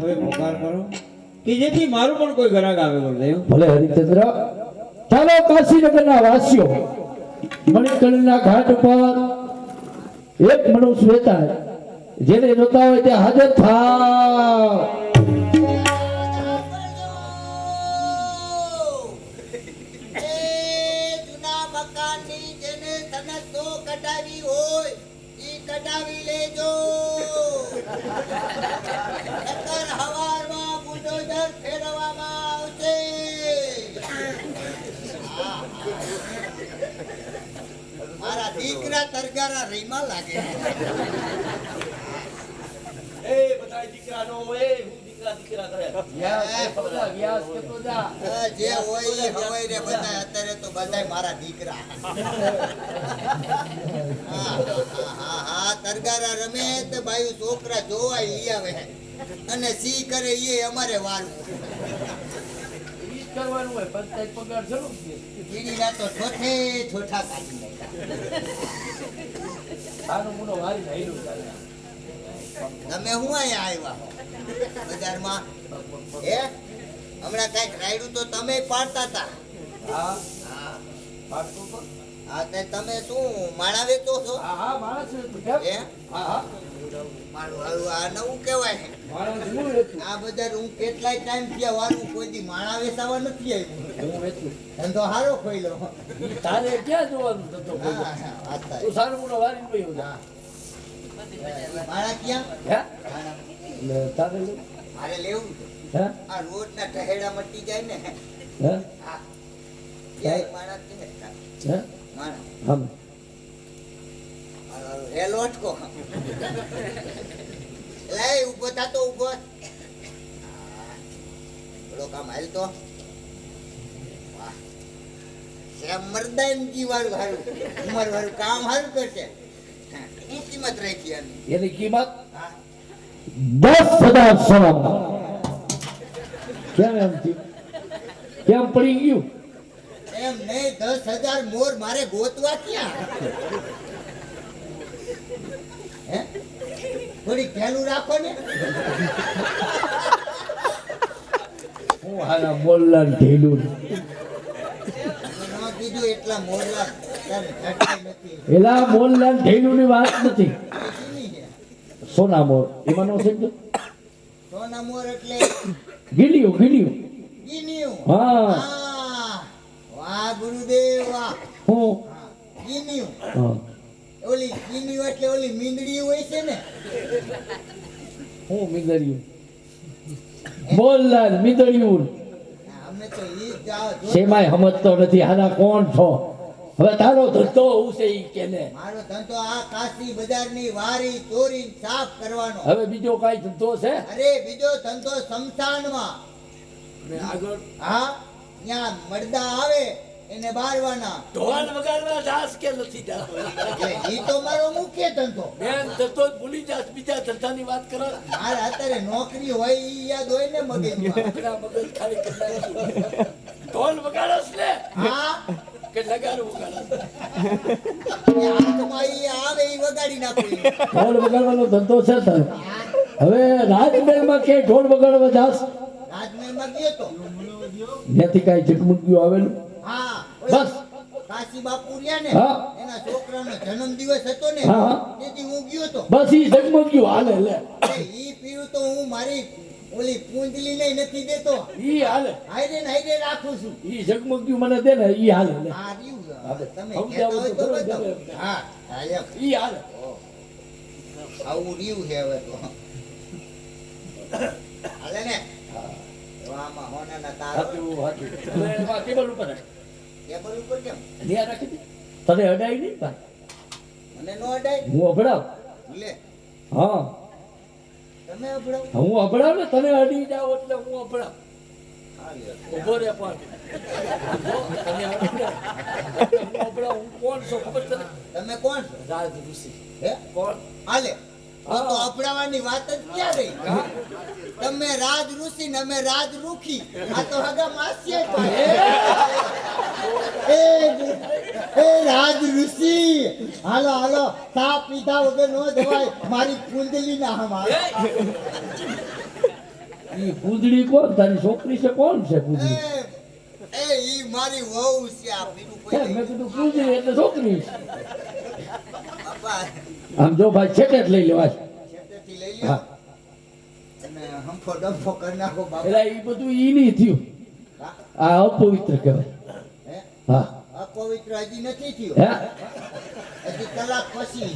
હવે પુકાર કરો કે જેથી મારું પણ કોઈ ગ્રાહક આવે ગુરુદેવ. ભલે હરિચંદ્ર. ચાલો કાશીનગરના વાસીઓ મણિકર્ણના ઘાટ પર એક મનુષ્ય રહેતા જેને જોતા હોય તે હાજર થાવ. જૂના મકાનની જેને તનસો કઢાવી હોય ઈ કઢાવી લેજો. નકર હવારમાં બુલડોઝર ફેરવવામાં આવશે. મારા દીકરા તરગારા રહીમાં લાગે. એ બધા દીકરા નો હોય હું દીકરા દીકરા કરે વ્યાસ કેતો જા જે હોય એ હવાઈ રે બધા. અત્યારે તો બધા મારા દીકરા. હા તરગારા રમે તો બાયુ છોકરા જોવાય લઈ આવે અને સી કરે એ અમારે વાળું. ઈ કરવાનું હોય પંચાયત પગાર જરૂર છે ઈડીના તો છોઠે છોઠા કાઢી નાખ્યા. આનો મુનો વારી નાઈલું ચાલે. તમે હું અહીંયા આવ્યા બજારમાં? હે હમણાં કઈક રાયડું તો તમે પાડતા હતા. હા હા પાડતો તો હા તે તમે શું માળા વેચો છો? હા હા માણસ છે હે હા હા મારું હારું આ નવું કહેવાય. માણસ હું હતું આ બજાર હું કેટલાય ટાઈમ થયા વારું કોઈ દી માળા વેચાવા નથી આવ્યું. હું વેચું ધંધો હારો ખોઈલો. તારે ક્યાં જોવાનું થતો હા હા વાત થાય. તું સારું મુનો વારી પયો જા માળા ક્યાં? હે માળા લે તારે લે મારે લેવું છે. હે આ રોજના ટહેડા મટી જાય ને. હે હા ક્યાંય માળા છે હે માળા હમ એ લોટકો લે ઉભો થાતો ઉભો. થોડો કામ હાલ તો. વાહ સેમ મર્દાનજી વાળું હારું ઉમર વાળું કામ હારું કરશે. શું કિંમત રાખી આની? એની કિંમત હા 10,000 સોના. કેમ એમ થયું? કેમ પડી ગયું? એમ નહીં 10,000 મોર મારે ગોતવા ક્યાં? હે થોડી ધ્યાન રાખો ને. હું હારા મોલ્લા ઢેલું ન કીધું એટલા મોરલા તને ઘટતા નથી. એલા મોલ્લા ઢેલું ની વાત નથી. શીની છે? સોના મોર એમાં નો સમજો. સોના મોર એટલે ગીલિયું ગીલિયું. ગીનિયું. હા હા વાહ ગુરુદેવ વાહ. હું હા ગીનિયું. હા ઓલી ગીનિયું એટલે ઓલી મીંદડી હોય છે ને. હું મીંદડિયું મોલ્લા મીંદડિયું હા, અમે તો ઈ જ જાઓ જો. સેમાય સમજતો નથી. હારા કોણ છો? હવે તારો ધંધો હું છે ઈ કે ને. મારો ધંધો આ કાશી બજારની વારી ચોરી સાફ કરવાનો. હવે બીજો કાઈ ધંધો છે? અરે બીજો ધંધો શમશાનમાં. ને આગળ હા ત્યાં મરદા આવે એને બારવાના. ઢોલ વગાડવા જાસ કે નથી જાતો એટલે ઈ તો મારો મુખ્ય ધંધો. બેન ધંધો જ ભૂલી જાસ બીજા ધંધાની વાત કરો મારે અત્યારે નોકરી હોય ઈ યાદ હોય ને મગજમાં. આપણા મગજ ખાલી કરી નાખ્યું. ઢોલ વગાડસ ને હા કે નગારું વગાડસ એ હાથમાં ઈ આવે ઈ વગાડી નાખું. ઢોલ વગાડવાનો ધંધો છે તારો. હવે રાજમહેલમાં કે ઢોલ વગાડવા જાસ? રાજમહેલમાં ગયો તો. ત્યાંથી કાંઈ ઝગમગ્યું આવેલું? હા બસ. કાશી બાપુ રહ્યા ને હા. એના છોકરાનો જન્મદિવસ હતો ને હા, હા. તેથી હું ગયો તો. બસ ઈ ઝગમગ્યું હાલે લે. ઈ પીવું તો હું મારી ઓલી પૂંજલી ને નથી દેતો. ઈ હાલે. હાઈડે રાખું છું. ઈ ઝગમગ્યું મને દે ને ઈ હાલે લે. હા રહ્યું છે. હા, તમે સમજાવું કહેતા હોય તો તો ખરું બતાવો. જ. હા હા એમ. ઈ હાલે. આવું રહ્યું છે હવે તો. હાલે ને તો આમાં હોનાના તારો હાચું હાચું. હવે એમાં ટેબલ ઉપર રાખ. ટેબલ ઉપર કેમ? ન્યા રાખી દે. તને અડાય નહીં ભાઈ. મને નો અડાય. હું અભડાવ. લે હા તમે અભડાવો. હું અભડાવ ને તને અડી જાવ એટલે હું અભડાવ. હા લે. ઉભો રે પણ. જો તને અડી જાય. હું અભડાવ. હું કોણ છું ખબર તને? તમે કોણ છો? રાજ ઋષિ. હે કોણ? હાલે તો અભડાવાની વાત જ ક્યાં રહી? તમે રાજ ઋષિ ને અમે રાજ રૂખી. આ તો હગા માસીએ તો. એ રાજ ઋષિ હાલો હાલો ચા પીધા વગર નો જવાય. મારી કુંડલી ના હમાર ઈ પૂંજડી કોણ તારી છોકરી છે કોણ છે પૂંજડી ઈ મારી વહુ છે આ બીજું કોઈ મેં નહીં. કીધું પૂંજડી એટલે છોકરી બાપા આમ જો ભાઈ છેટે જ લઈ લેવાય છેટેથી લઈ લ્યો અને હંફો ડંફો કરી નાખો બાપા. એટલે એ બધું ઈ નહીં થયું હા? આ અપવિત્ર કહેવાય હે? હા અપવિત્ર હજી નથી થયું. હે હજી કલાક પછી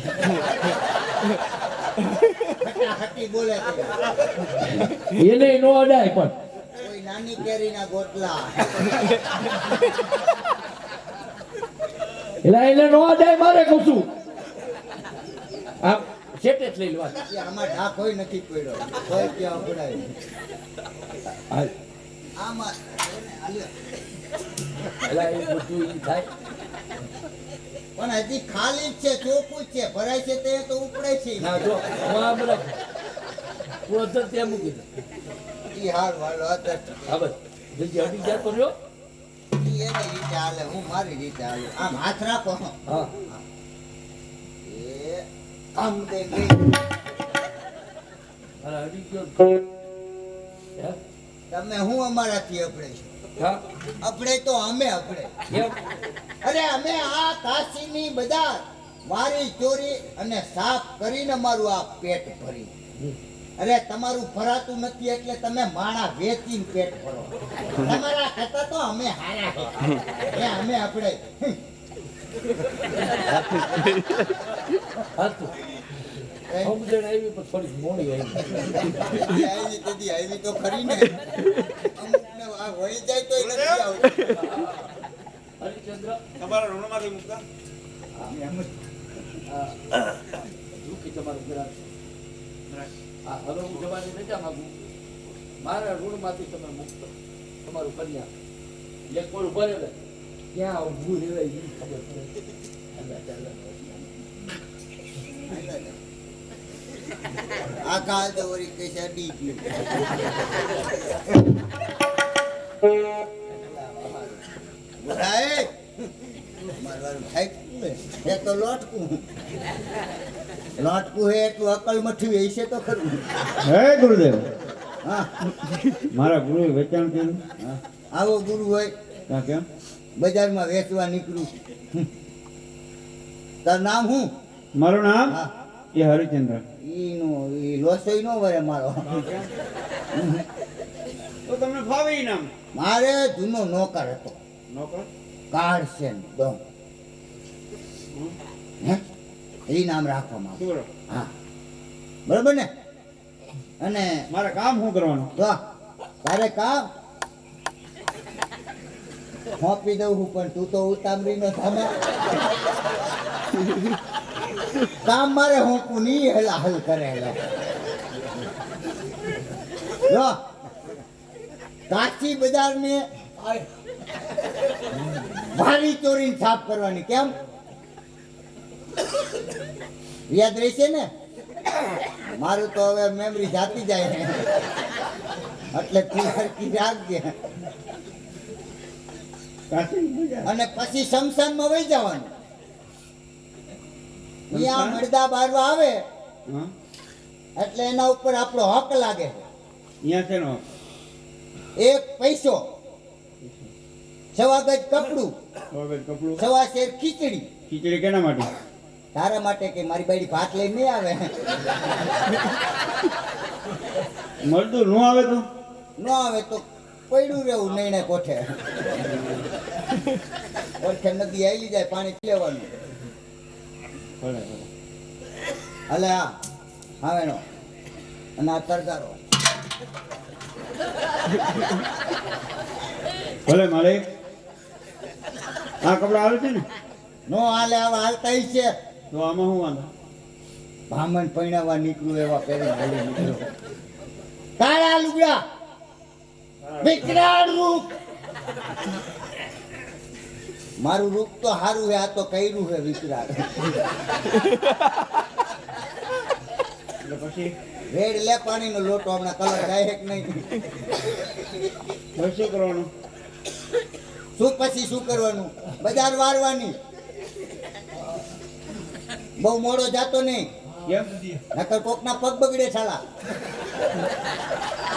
ખટાખટી બોલે છે. એને નો અડાય પણ કોઈ નાની કેરીના ગોટલા. એટલે એને નો અડાય મારે કહું છું આમ છેટે જ લઈ લેવાય એ આમાં ઢાક હોય નથી પડ્યો કોઈ ક્યાં પડાય. હાલ. આમાં હાલ્યો. એટલે એ બધું ઈ થાય પણ હજી ખાલી જ છે, ચોખ્ખું જ છે, ભરાય છે તે તો ઉપડે છે. ના જો હું આ બધા પોતર ત્યાં મૂકી દઉં ઈ હાર વાળો હતો. હા બસ જલ્દી હટી જતો રહ્યો ઈ એની રીતે હાલે, હું મારી રીતે હાલું. આમ હાથ રાખો. હા એ આમ દે ગઈ. અને હટી ગયો હે? તમે હું અમારાથી અપડે છો? હા અપડે તો અમે અપડે. કેમ અરે અમે આ કાશીની બજાર મારી ચોરી અને સાફ કરીને મારું આ પેટ ભરી. અરે તમારું ભરાતું નથી એટલે તમે માણા વેચીને પેટ ભરો. તમારા કરતા તો અમે હારા છે. અમે આપણે હતું સમજણ આવી પણ થોડીક મોડી આવી આવી તો ખરી ને. અમુકને આ વળી જાય તો નથી આવતું. હરિચંદ્ર તમારા ઋણમાંથી મુકતા રૂકી તમારું ગ્રાહક હા હવે હું જવાની રજા માંગુ મારા ઋણમાંથી તમે મુક્ત તમારું કન્યા એક કોલ ભરે ને ક્યાં ઊભું રહેવાય એ ખબર પડે આ કાળ તો વળી કઈ છે અડી ગયું. બોલાય. મારવાનું થાય જ ને. એ તો લોટકું હે એટલું અકલ મઠ્યું એ છે તો ખરું. હે ગુરુદેવ હા મારા ગુરુએ વેચાણ કર્યું હા. આવો ગુરુ હોય ત્યાં કેમ બજારમાં વેચવા નીકળું. તાર નામ શું? મારું નામ હા એ હરિચંદ્ર ઈ લોસોઈ નો વરે મારો. તો તમને ફાવે ઈ નામ મારે જૂનો નોકર હતો નોકર કાળસેન દમ. હે એ નામ રાખવામાં શું કરો હા બરોબર ને. અને મારે કામ શું કરવાનું જો તારે કામ સોંપી દઉં છું પણ તું તો ઉતામળી નો થામા. કામ મારે હોંપું નહીં હેલા હલ કરે હેલા. જો કાચી બજાર ને ભારી ચોરી સાફ કરવાની. કેમ યાદ રહેશે ને? મારું તો હવે મેમરી જાતી જાય ને એટલે તું હરકી રાખજે. અને પછી શમશાનમાં વહી જવાનું. ત્યાં મરદા બારવા આવે હા એટલે એના ઉપર આપણો હક લાગે. અહીંયા છે નો એક પૈસો, સવા ગજ કપડું, કપડું સવા શેર ખીચડી. ખીચડી કેના માટે તારા માટે કે મારી બાઈ ભાત લઈને નહીં આવે. મળતું ન આવે તો ન આવે તો પડ્યું રહેવું નઈને કોઠે. કોઠે નદી આવેલી જાય પાણી પી લેવાનું. ભલે ભલે હાલે હા હાવેનો અને આ તરગારો. ભલે માલિક આ કપડા આવે છે ને નો હાલે આવા હાલતા ઈ છે. તો આમાં શું વાંધો બ્રાહ્મણ પૈણાવા નીકળું એવા પહેરી હાલી નીકળ્યો. કાળા લુગડા, વિકરાળ રૂપ. મારું રૂપ તો સારું છે, આ તો કર્યું છે વિકરાળ. એટલે પછી રેડ લે પાણીનો લોટો હમણાં કલર જાય કે નહીં. હવે શું કરવાનું શું પછી શું કરવાનું? બજાર વારવાની. બહુ મોડો જાતો નહીં. કેમ નકર કોકના પગ બગડે છાલા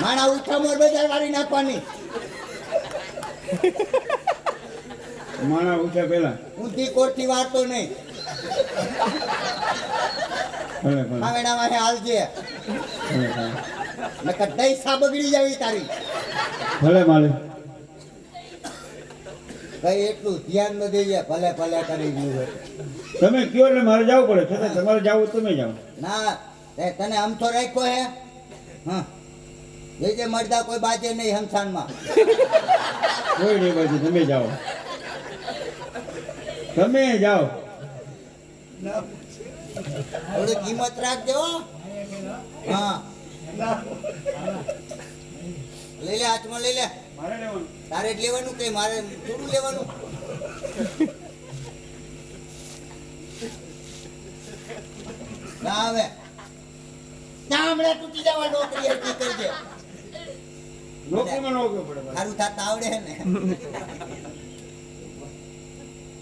માણા ઉઠા મોર બજાર વાળી નાખવાની માણા ઉઠ્યા પેલા ઊંધી કોરથી વારતો નહીં ભલે ભલે ખાવેડામાં હે હાલજે ભલે ભલે. નકર દઈ સા બગડી જાવી તારી ભલે માલિક કઈ એટલું ધ્યાન ન દેજે ભલે ભલે કરી ગયું હોય તમે કયો એટલે મારે જવું પડે છતાં તમારે જાવું હોય તમે જાઓ ના તે તને આમ તો રાખ્યો હે હા જે મરદા કોઈ બાજે નહીં હમસાનમાં કોઈ નહીં બાજુ તમે જાઓ તમે જાઓ થોડી કિંમત રાખજો હો. હા લઈ લે હાથમાં લઈ લે મારે લેવાનું તારે જ લેવાનું કે મારે થોડું લેવાનું ના હવે ના હમણાં તૂટી જવા નોકરી હરકી કરજે નોકરીમાં નોકરી પડે મારે. સારું થાત આવડે હે ને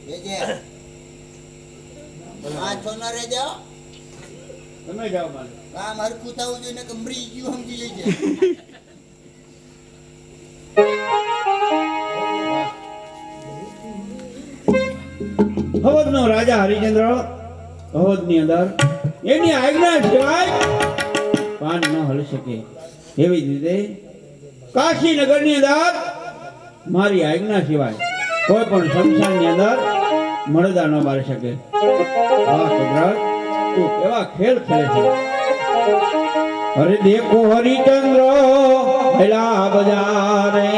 લેજે આ છોના રે જાઓ તમે જાઓ માલિક કામ હરખું થવું જોઈએ ને કે મરી ગયું સમજી લેજે હવદનો રાજા હરિચંદ્ર હવદની અંદર એની આજ્ઞા સિવાય પાન ન હલી શકે એવી જ રીતે કાશીનગરની અંદર મારી આજ્ઞા સિવાય કોઈ પણ શમશાનની અંદર મળદા ન મારી શકે વાહ કુદરત તું કેવા ખેલ ખેલે છે અરે દેખો હરિચંદ્ર ભલા બજારે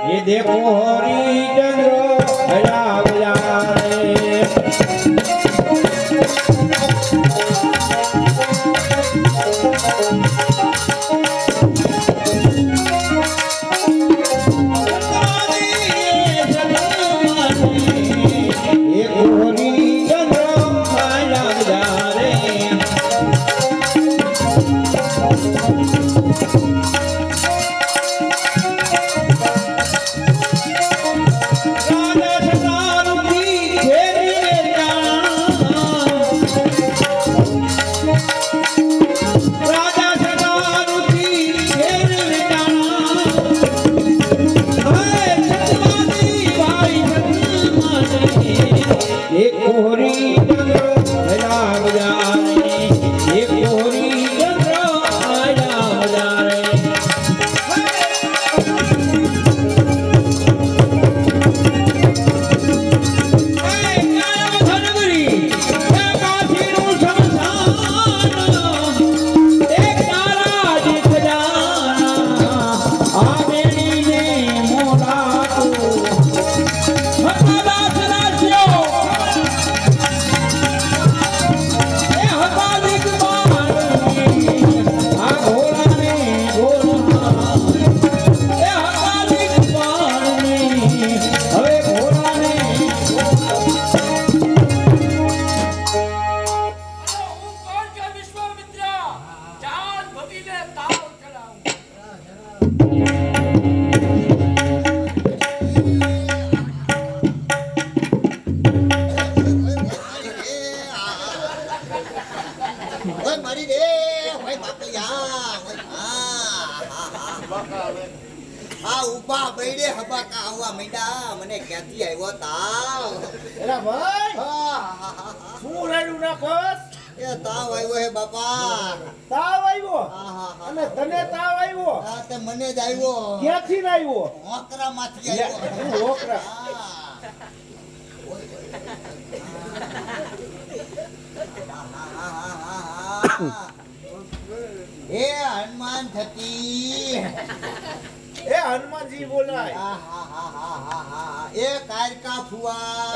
ये देखो हरिचंद्र भला बजारे देखो हरिचंद्र भला बजारे एक कोहरी चंद्र भला बजारे एक कोहरी चंद्र भला बजारे ઓય મારી રે ઓય બાપલિયા ઓય આ ઉભા બૈડે હબાકા આવવા માંડ્યા મને ક્યાંથી આવ્યો તાવ એલા ભાઈ આહાહા. શું રાડ્યું નાખસ એ તાવ આવ્યો હે બાપા તાવ આવ્યો આહાહા. અને તને તાવ આવ્યો આ તે મને જ આવ્યો ક્યાંથી ને આવ્યો હોકરામાંથી લે, આવ્યો હું હોકરા. એ હનુમાન થકી એ હનુમાનજી બોલાય આહાહાહાહા. એ કારકા ફુવા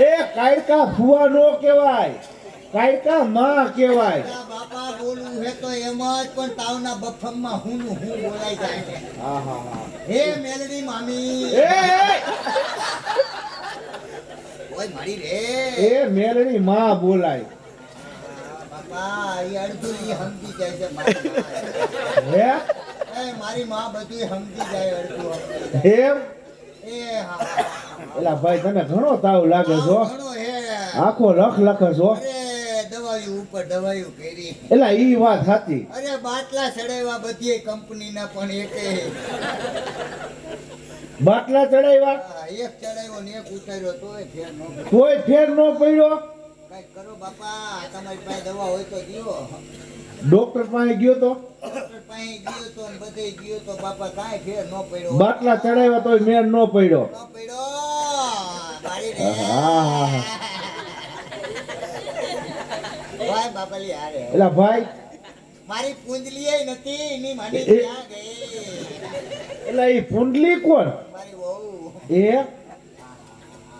એ કાયકા ફુવા નો કહેવાય કાયકા માં કહેવાય આ બાપા બોલવું હે તો એમ જ પણ તાવના બફમમાં હું બોલાઈ જાય છે આહાહા. હે મેલડી મામી એ ઓય મારી રે એ મેલડી માં બોલાય બાપા ઈ અડધું ઈ સમજી જાય છે મારી માં. હે એ મારી માં બધું સમજી જાય અડધું સમજી જાય. એમ એ હા એલા ભાઈ તને ઘણો તાવ લાગે છો ઘણો હે આખો લખ લખે છો અરે દવાયું ઉપર દવાયું કરી એલા ઈ વાત સાચી અરે બાટલા ચડાવ્યા બધી કંપનીના પણ એકે બાટલા ચડાવ્યા એક ચડાવ્યો ને એક ઉતાર્યો તોય ફેર ન પડ્યો. કોઈ ફેર ન પડ્યો કાંઈક કરો બાપા તમારી પાસે દવા હોય તો દ્યો ડોક્ટર પાસે ગયો તો ડોક્ટર પાસે ગયો તો ને બધે ગયો તો બાપા કાંઈ ફેર ન પડ્યો બાટલા ચડાવ્યા તોય મેળ ન પડ્યો ન પડ્યો મારી રે હા. ભાઈ બાપાલી હારે એલા ભાઈ મારી પૂંજલી એ નથી એની માંડી એ- ક્યાં ગઈ એલા ઈ પુંડલી કોણ મારી વહુ એ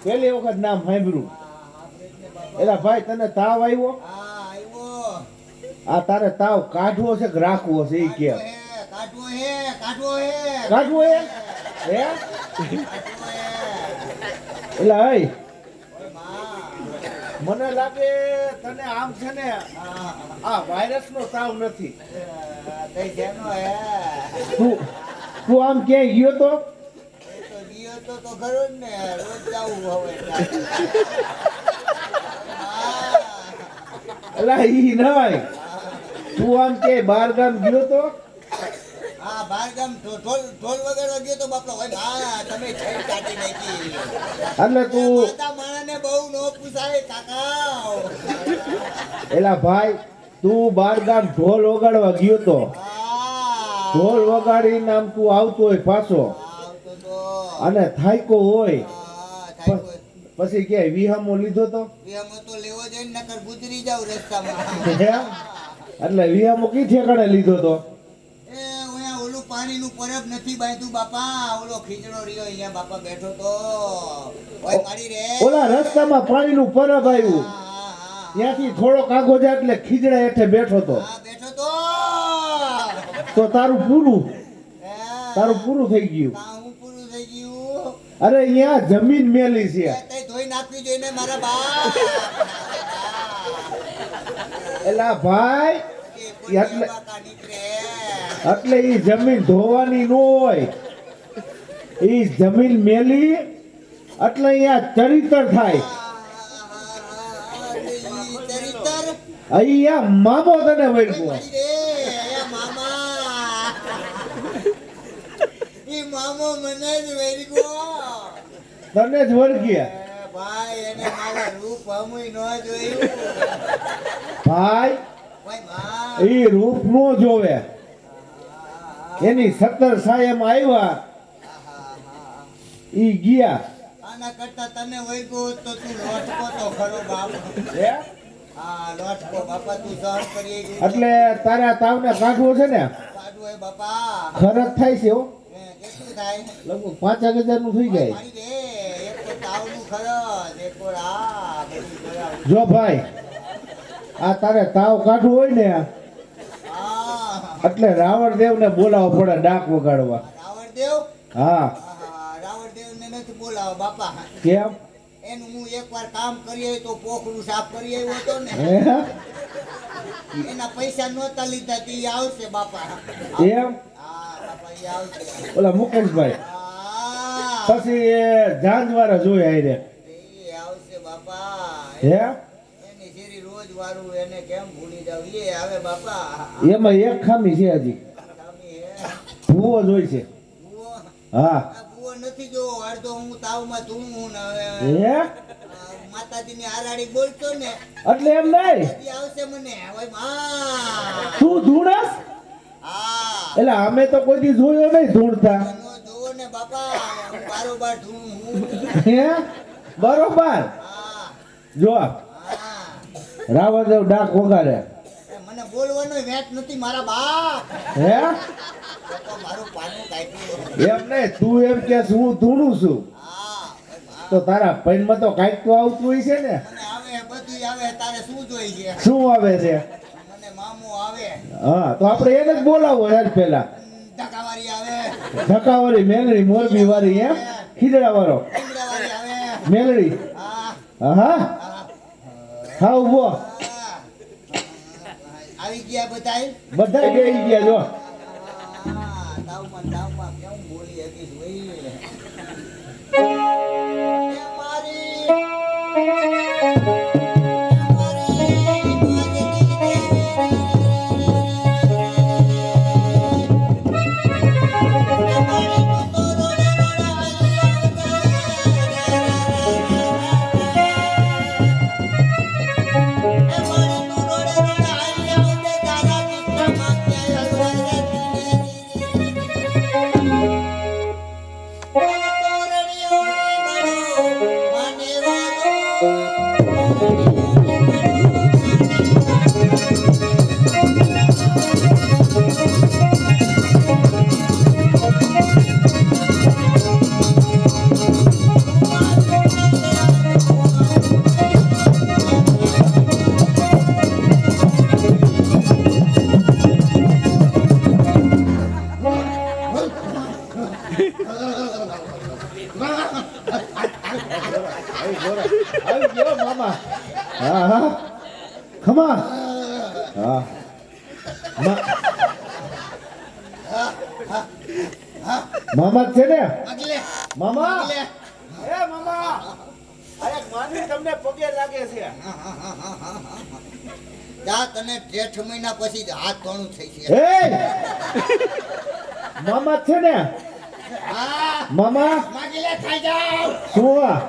પેલી વખત નામ સાંભળ્યું એલા ભાઈ તને તાવ આવ્યો હા આવ્યો આ તારે તાવ કાઢવો છે કે રાખવો છે ઈ કે કાઢવો હે કાઢવો હે કાઢવો હે હે કાઢવો હે એલા હઈ ઓય માં મને લાગે તને આમ છે ને હા આ વાયરસ નો તાવ નથી કઈ જેનો હે તું તું આમ ક્યાંય ગયો તો એ તો ગયો તો ખરો જ ને રોજ જાવું હવે એલા ઈ નહીં તું આમ ક્યાંય બાર ગામ ગયો તો હા બાર ગામ ઢોલ ઢોલ વગાડવા ગયો તો બાપા હોય હા તમે છેડ કાઢી નાખી એટલે તું માતા માણાને બહુ નો પૂછાય કાકા એલા ભાઈ તું બાર ગામ ઢોલ વગાડવા ગયો તો હા ઢોલ વગાડીને આમ તું આવતો હોય પાછો આવતો તો અને થાયકો હોય હા થાય કોઈ. પછી ક્યાંય વિહામો લીધો તો એમાં તો લેવો જોઈએ ને નકર ગુજરી જાવ રસ્તામાં હે? એટલે વિહામો કી ઠેકાણે લીધો તો એ ઓયા ઓલું પાણીનું પરબ નથી બાંધ્યું બાપા ઓલો ખીચડો રહ્યો અહીંયા બાપા બેઠો તો ઓય મારી રે ઓલા રસ્તામાં પાણીનું પરબ આવ્યું હા, હા, ત્યાંથી થોડોક આગો જાય એટલે ખીજડા હેઠે બેઠો તો હા બેઠો તો તો તારું પૂરું હા, તારું પૂરું થઈ ગયું કામ પૂરું થઈ ગયું અરે અહીંયા જમીન મેલી છે એ તઈ ધોઈ નાખવી જોઈએ ને મારા બા એલા ભાઈ એ કોઈ એટલે- બાકા નીકળે એટલે ઈ જમીન ધોવાની ન હોય ઈ જમીન મેલી એટલે અહીંયા ચરિત્ર થાય ચરિત્ર અહીંયા મામો તને વળગો મારી રે એ મામા ઈ મામો મને જ વેરગો તને જ વળગ્યા એ ભાઈ એને મારા રૂપ હમુય ન જોયું ભાઈ ભાઈ માં ઈ રૂપ નો જોવે એની 17 સાયમ આવ્યા ઈ ગયા આના કરતા તને વૈગો તો તું લોટકો તો ખરો બાપ હે? હા લોટકો બાપા તું સહન કરી એટલે તારા તાવને કાઢવો છે ને કાઢું હે બાપા ખરચ થાય છે હો એ કેટલું થાય લગભગ 5,000 નું થઈ જાય મારી રે એક તો તાવનું ખરચ એક તો આ બધું કરાવું જો ભાઈ આ તારે તાવ કાઢવો હોય ને હા એટલે રાવણદેવ ને બોલાવવો પડે ડાક વગાડવા રાવણદેવ હા રાવણદેવને નથી બોલાવો બાપા કેમ એનું હું એકવાર કામ કરી આવ્યો તો પોખરું સાફ કરી આવ્યો હતો ને હે? એના પૈસા નહોતા લીધા તે ઈ આવશે બાપા એમ હા બાપા ઈ આવશે ઓલા મુકેશભાઈ હા પછી એ જાંજવારા જોઈ આઈને ઈ આવશે બાપા હે એની શેરી રોજ વાળું એને કેમ ભૂલી જાવ એ આવે બાપા એમાં એક ખામી છે હજી સ્વામી હે ભૂવો જોઈ છે ભૂવો હા આ ભૂવો નથી જો અડધો હું તાવમાં ધૂણું ને હવે હે માતાજીની આરાડી બોલતો ને એટલે એમ નહીં હજી આવશે મને ઓય માં તું ધૂણસ હા એટલે અમે તો કોઈ દી જોયો નહીં ધૂણતા એનો જોવો ને બાપા હું બારોબાર ધૂણું હું હે બરોબર હા જો હા રાવણદેવ ડાક વગાડે એ મને બોલવાનો વેટ નથી મારા બાપ હે તો મારું પાનું કાઢ્યું એમ નહીં તું એમ કે હું ધૂણું છું હા તો તારા પૈનમાં તો કાંઈક તો આવતું હોય છે ને મને આવે બધું આવે તારે શું જોઈ છે શું આવે છે મને મામો આવે હા તો આપણે એને જ બોલાવો યાર પેલા ધકાવારી આવે ધકાવાળી મેલડી મોરબી વાળી એમ ખીજડા વાળો ઈંગડાવાળી આવે મેલડી હા હા હા હા ઉભો હા. આવી ગયા બધાય બધા ગઈ ગયા જો તાવમાં કેમ બોલી હકીશ ભાઈ આવી ગયો મામા. હા હા ખમા. હા મામા છે ને આગલે મામા. આગલે એ મામા આ એક માની તમને પગે લાગે છે. જા તને 8 મહિના પછી હાથ ધોણું થઈ છે. એ મામા છે ને હા મામા. માગીલે ખાઈ જાવ. શું આ?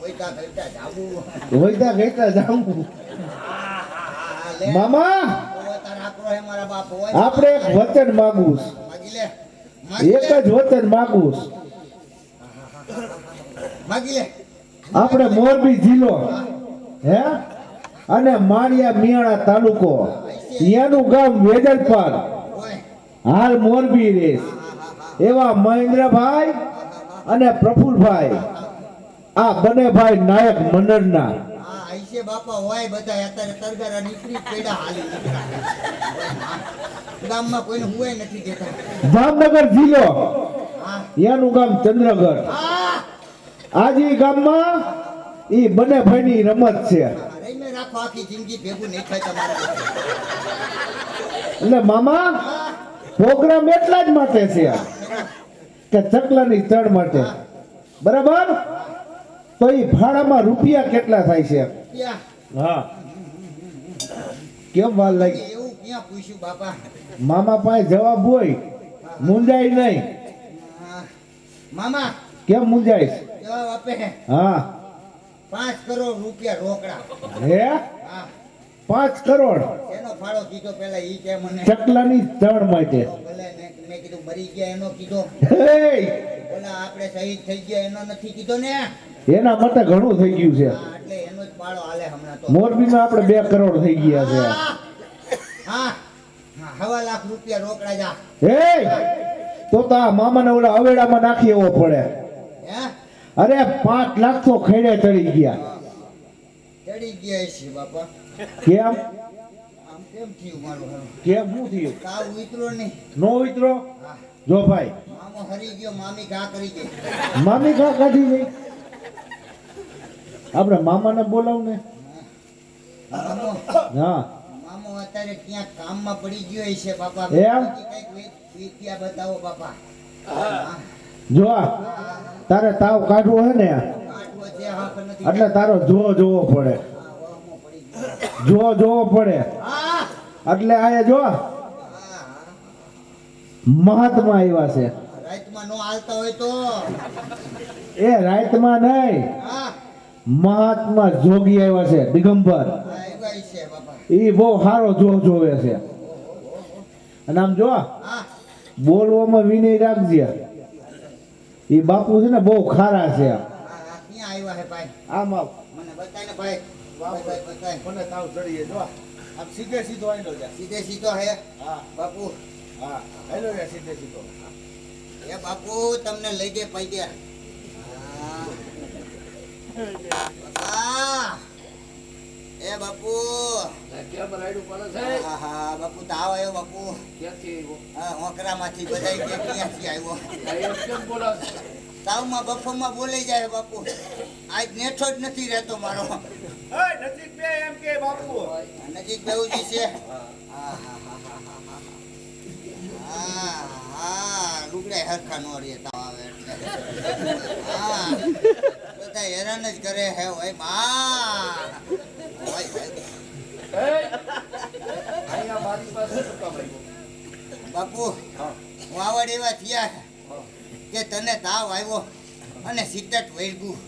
વૈતા વૈતા જાવું. વૈદા ગઈતા જાઉં. લે મામા તારા આકરો હે મારા બાપ હોય. આપણે એક વચન માંગવું છે. માગીલે એક જ વચન માંગવું છે. માગીલે આપણે મોરબી જિલ્લો હે અને માળિયા મિયાણા તાલુકો એનું ગામ વેજલપાલ ઓય હાલ મોરબી રેસ એવા મહેન્દ્રભાઈ અને પ્રફુલભાઈ આ બંને ભાઈ નાયક મંડળના આ આઈસે બાપા હોય બધા અત્યારે તરગારા નીકળી પેડા હાલી નીકળ્યા. ગામમાં કોઈને હુંય નથી દેતા. જામનગર જિલ્લો હા એનું ગામ ચંદ્રગઢ હા આજી ગામમાં ઈ બંને ભાઈની રમત છે. રહીને રાખો આખી જિંદગી ભેગું નહીં થાય તમારે. એટલે મામા પ્રોગ્રામ એટલા જ માટે છે કે ચકલાની ચડ માટે બરાબર. તો ઈ ભાડામાં રૂપિયા કેટલા થાય છે? ક્યાં હા કેમ વાર લાગી? એવું ક્યાં પૂછ્યું બાપા? મામા પાસે જવાબ હોય મુંજાય નહીં. હા. મામા કેમ મુંજાઈશ? જવાબ આપે હા 5 કરોડ રૂપિયા રોકડા. હે હા 5 કરોડ એનો ફાળો કીધો પેલા ઈ કે મને ચકલાની ચડ માટે. ભલે મેં કીધું મરી ગયા એનો કીધો. હે ઓલા આપણે શહીદ થઈ ગયા એનો નથી કીધો ને. એના માટે ઘણું થઈ ગયું છે. હા એટલે એનો જ ફાળો હાલે હમણાં તો. મોરબીમાં આપણે 2 કરોડ થઈ ગયા છે. હા હા 1.5 લાખ રૂપિયા રોકડા જા. હે તો આ મામાને ઓલા અવેડામાં નાખી એવો પડે. હે અરે 5 લાખ તો ખેડે ચડી ગયા. ચડી ગયા છે બાપા. કેમ આમ કેમ થયું મારું હવે? કેમ શું થયું? તાવ ઉતરો નહીં. નો ઉતરો? હા જો ભાઈ મામો હરી ગયો મામી ઘા કરી ગઈ. મામી કા કાઢી નહીં? આપણે મામાને બોલાવ ને. મામો હા મામો અત્યારે ક્યાંક કામમાં પડી ગયો છે બાપા. એમ? કઈક વિદ્યા બતાવો બાપા. જો તારે તાવ કાઢવો હે ને કાઢવો છે હાથ નથી. એટલે તારો જોવો પડે. હા, વાહમાં પડી ગયો. જોવો પડે હા એટલે આયા જો હા મહાત્મા આવ્યા છે. રાતમાં નો હાલતા હોય તો એ રાતમાં નહીં, હા મહાત્મા જોગી આવ્યા છે દિગંબર. આવ્યા છે બાપા. ઈ બહુ સારો જોવે છે. અને આમ જો હા બોલવામાં વિનય રાખજે. ઈ બાપુ છે ને બહુ ખારા છે. હા ક્યાં આવ્યા હે ભાઈ? આમ આવ. મને બતાય ને ભાઈ. બતાય. મને તાવ ચડીએ જો આમ સીધે સીધો આઈલો જા. સીધે સીધો હે હા બાપુ. હા આઈલો જા સીધે સીધો. એ બાપુ તમને લઈ દે પાઈ દે. બાપા એ બાપુ. કેમ રાયડું પડે છે? હા હા બાપુ તાવ આવ્યો બાપુ. ક્યાંથી આવ્યો? હા હોકરામાંથી બધાય કે ક્યાંથી આવ્યો. આ એમ કેમ બોલાવે છે? તાવમાં બફમાં બોલાઈ જાય બાપુ. આજ નેઠો જ નથી રહેતો મારો. નજીક બે એમ કે બાપુ. નજીક બેવુજી છે. હા હા હા હા હા લુગડા હરખા નો રે તાવ આવે એટલે. હા બધા હેરાન જ કરે હે ઓય માં ઓય ઓય. એ અહીંયા મારી પાસે શું કામ આવ્યું? બાપુ હા વાવડ એવા થયા છે હા કે તને તાવ આવ્યો અને સિટટ વળગ્યું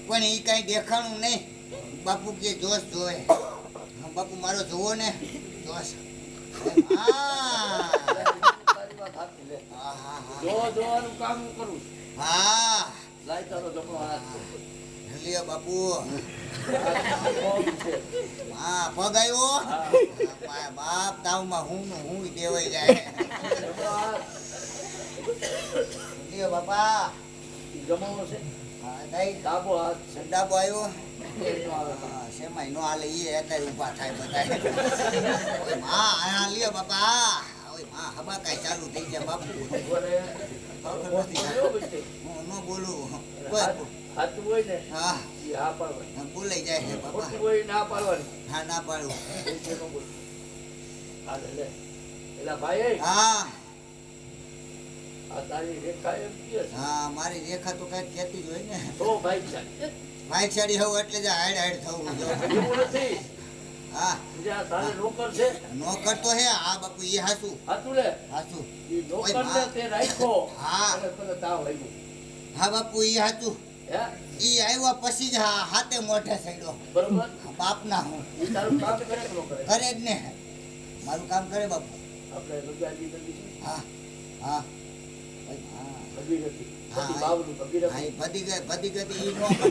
પણ એ કાંઈ દેખાણું નહીં. બાપુ કે જોશ જોવે. હા, બાપુ મારો જોવો ને જોશ. તારી વાત સાચી લે. જોવાનું કામ હું કરું છું. હા લાય તારો જમણો હાથ છે. લ્યો બાપુ પગ છે. હા પગ આવ્યો. હા. બાપ તાવમાં હું દેવાઈ જાય. જમણો હાથ. લ્યો બાપા ઈ જમણો છે. હા દઈ ડાબો હાથ છે. ડાબો આવ્યો. એનો આવે. હા, શેમાંય નો હાલે ઈ અત્યારે ઊભા થાય બધા. ઓય માં આ લ્યો બાપા. ઓય માં હબા કાંઈ ચાલુ થઈ ગયા બાપુ. બોલે. બોલ્યો બેટે. હું ન બોલું. સાચું હોય ને હા ઈ હા પાડવાની. બોલાઈ જાય છે બાપા. ખોટું હોય ના પાડવાની. હા ના પાડું. એટલે ન બોલ. હાલે લે. એલા ભાઈ હા આ તારી રેખા એમ કહે છે. હા મારી રેખા તો કઈ કહેતી જ હોય ને. તો ભાઈ છે. ભાઈચારી હોવ એટલે જ હાડ હાડ થવું જો. એવું નથી. હા જ્યાં તારે નોકર છે નોકર તો હે. હા બાપુ એ હાસું હાચું લે હાસું. ઈ નોકરને તે રાખ્યો હા. અને તને તાવ આવ્યો. હા બાપુ એ હાચું. હે ઈ આવ્યા પછી જ હાથે મોઢે સડ્યો. બરોબર બાપ ના હું ઈ તારું કામ કરે કે ન કરે? કરે જ ને. મારું કામ કરે બાપુ. આપણે રજાજી નથી છે. હા હા ઓય માં. ભગીરથી. હા. પછી બાવનું હા ભગીરથ. એ બધી ગઈ ઈ નો મને.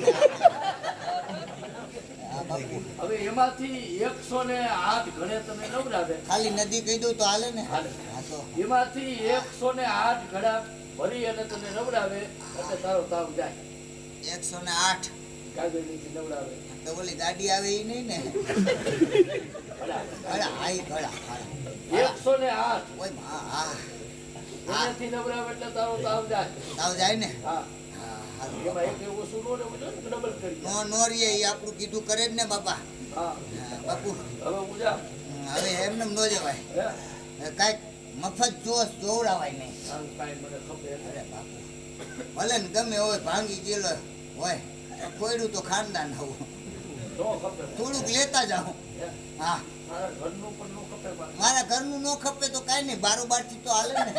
હા બાપુ હવે એમાંથી 108 ગણે તમે નવરાવે. ખાલી નદી કહી દઉં તો હાલે ને. હાલે. હા તો એમાંથી 108 ઘડા ભરી અને તને નવરાવે એટલે તારો તાવ જાય. 108 કાગળની નવરાવે. તો ઓલી ગાડી આવે ઈ નહીં ને. ભલા. ગળા હાઈ ગળા 108 ઓય માં હા એનાથી નવરાવે એટલે તારો તાવ જાય. તાવ જાય ને. હા હા હાલો એમાં એક એવું શું નો રહેવું જોઈએ ને ડબલ કરી. નો નો રે ઈ આપણું કીધું કરે જ ને બાપા. હા હા, બાપુ હવે હું જા. હવે એમને નો જવાય. હે કાંઈક મફત જોશ જોવડાવાય નહીં. સારું કાંઈ મને ખબર અરે બાપુ ભલે ને ગમે હોય ભાંગી ગયેલો હોય કોયડું તો ખાનદાન આવું નો ખબર. થોડુંક લેતા જાઉં. હે? હા મારા ઘરનું પણ નો ખબર પાછું. મારા ઘરનું નો ખપે તો કાંઈ નહીં. બારોબાર થી તો હાલે ને.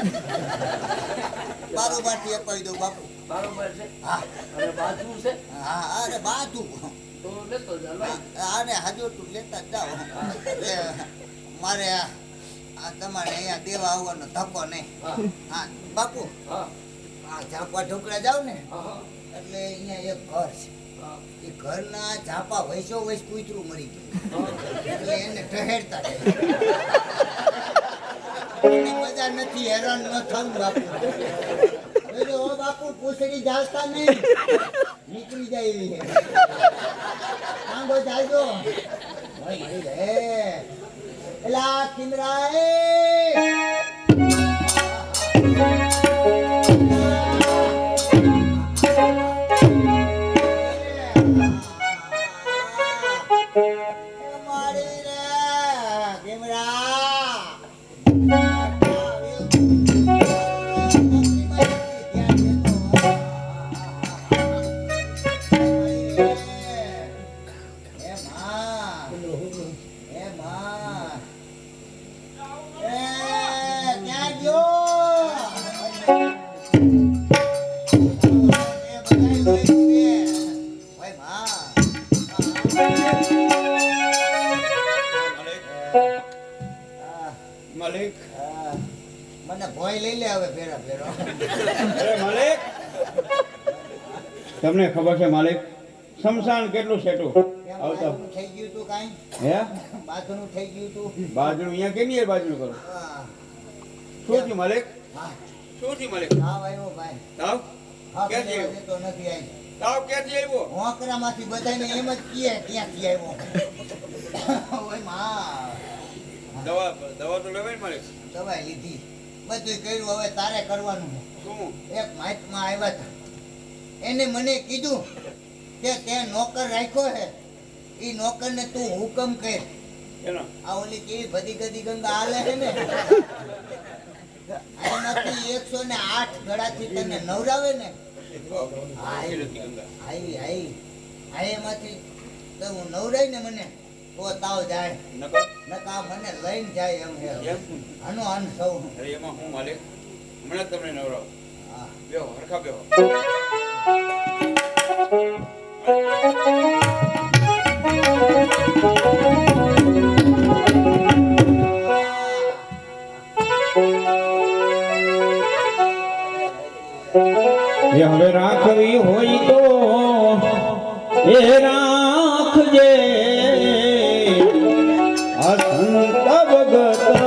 બારોબાર થી અપાવી દઉં બાપુ. બારોબાર છે હા અને બાજુ છે હા અરે બાતું તો લેતો જા લો. અરે હાજો તું લેતા જ જાઓ. એટલે મારે આ તમારે અહીંયા દેવા આવવાનો ધક્કો નહીં. હા હા બાપુ હા આ ઝાપા ઢોકળા જાવ ને હા એટલે અહીંયા એક ઘર છે. હા એ ઘરના ઝાપા વૈસો વૈસ કૂતરું મરી ગયું હા. એટલે એને ઠહેરતા રહે. એને મજા નથી. હેરાન ન થવું બાપુ. એટલે ઓ બાપુ પૂછડી જાળતા નહીં. નીકળી જાય એવી છે. આંગો જાયજો ભાઈ મરી જાય. એલા કિમરાએ મારી રે કિમરા માલિક મને ભોય લઈ લે હવે ફેરા ફેરો. અરે માલિક તમને ખબર છે માલિક શમશાન કેટલું છેટું કેમ આવતા બાજુનું થઈ ગયું તું કાંઈ? હે બાજુનું થઈ ગયું તું? બાજુ અહીંયા કેની યાર બાજુ કરો હા. શું થયું માલિક હા. શું થયું માલિક તાવ આવ્યો ભાઈ. તાવ હા, ક્યાંથી બધા આવ્યો? તો નથી આવી. તાવ ક્યાંથી આવ્યો હોંકરામાંથી બધાને એમ જ કહે ક્યાંથી આવ્યો. ઓય માં. દવા દવા તો લેવાય ને માલિક દવાઈ લીધી બધું કર્યું. હવે તારે કરવાનું. શું એક મહાત્મા આવ્યા હતા. એને મને કીધું કે તે નોકર રાખ્યો હે એ નોકરને તું હુકમ કર. એનો આ ઓલી કેવી બધી ગદી ગંગા હાલે છે ને એનાથી 108 ગળાથી તને નવરાવે ને એમાંથી તો હું નવરાય ને મને તો તાવ જાય નકા મને લઈને જાય એમ હે આનો અન સૌ અરે એમાં હું માલિક હમણાં જ તમને નવરાવ બેહો હરખા બેહો એ હવે રાખવી હોય તો એ રાખજે અસંત ભગત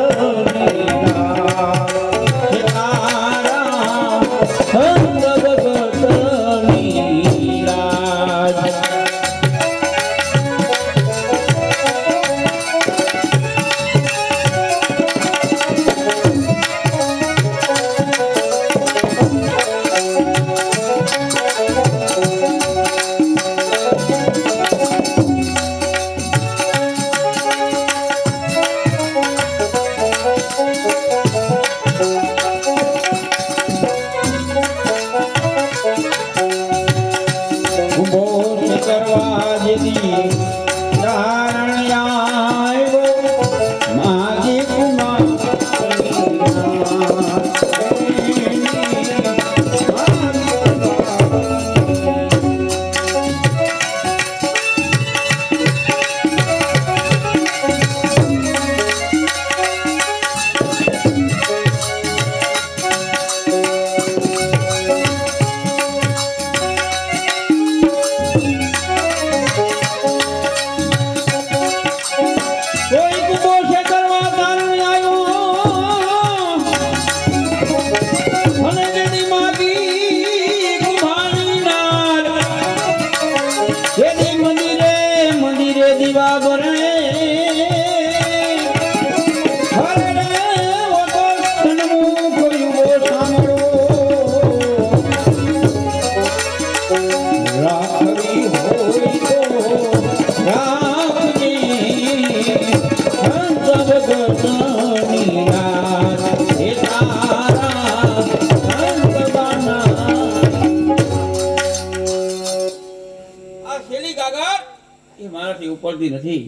ઉપરથી નથી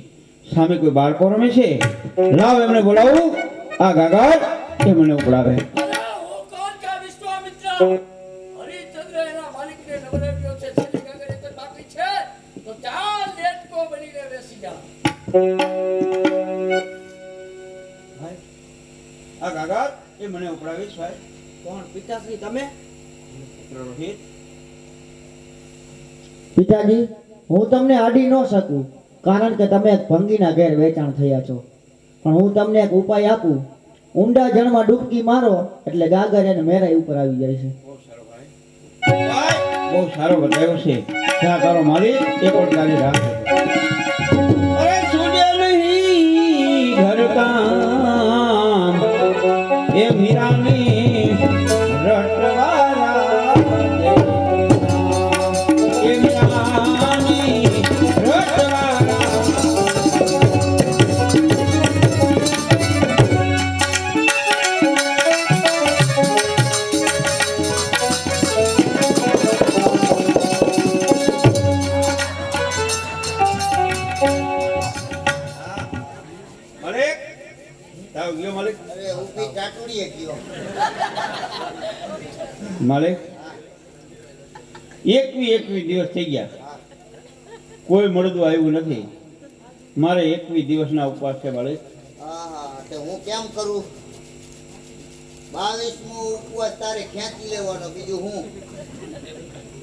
સામે કોઈ બાળકો રમે છે લાવ એમને બોલાવું આ ગાગર એ મને ઉપડાવે અરે હું કોણ કે વિશ્વામિત્ર હરિચંદ્ર એના માલિકને નવરાવ્યો છે છેલ્લી ગાગર એક જ બાકી છે તો ચાલ લેટકો બનીને બેસી જા ભાઈ આ ગાગર એ મને ઉપડાવીશ ભાઈ કોણ પિતાશ્રી તમે રોહિત પિતાજી હું તમને આડી ન શકું કારણ કે તમે એક ભંગીના ઘેર વેચાણ થયા છો પણ હું તમને એક ઉપાય આપું ઊંડા જળમાં ડૂબકી મારો એટલે ગાગર એને મેરાઈ ઉપર આવી જાય છે બહુ સારો ભાઈ બહુ સારો બતાવ્યો છે ત્યાં તારો માલિક એ પણ તારી રાહ અરે સૂર્ય નહીં ઘર કામ એ મીરાની રટવારા એ મીરાની રટવારા માલિક તાવ ગયો માલિક અરે ઊભી ચાટુડીએ ગયો માલિક એકવી દિવસ થઈ ગયા કોઈ મળદું આવ્યું નથી મારે 21 દિવસના ઉપવાસ છે માલિક હા તે હું કેમ કરું 22મો ઉપવાસ તારે ખેંચી લેવાનો બીજું હું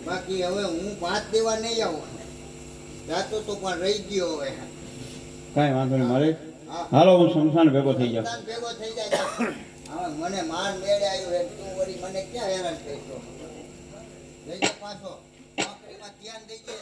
બાકી હવે હું ભાત દેવા નહીં આવું જાતો તો પણ રહી ગયો હવે કાંઈ વાંધો નહીં માલિક હા. હાલો હું શમશાન ભેગો થઈ જાઉં સંતાન ભેગો થઈ જાય હવે મને માર મેળે આવ્યો હે તું વળી મને ક્યાં હેરાન કરીશો લઈ જા પાછો નોકરીમાં ધ્યાન દઈ દે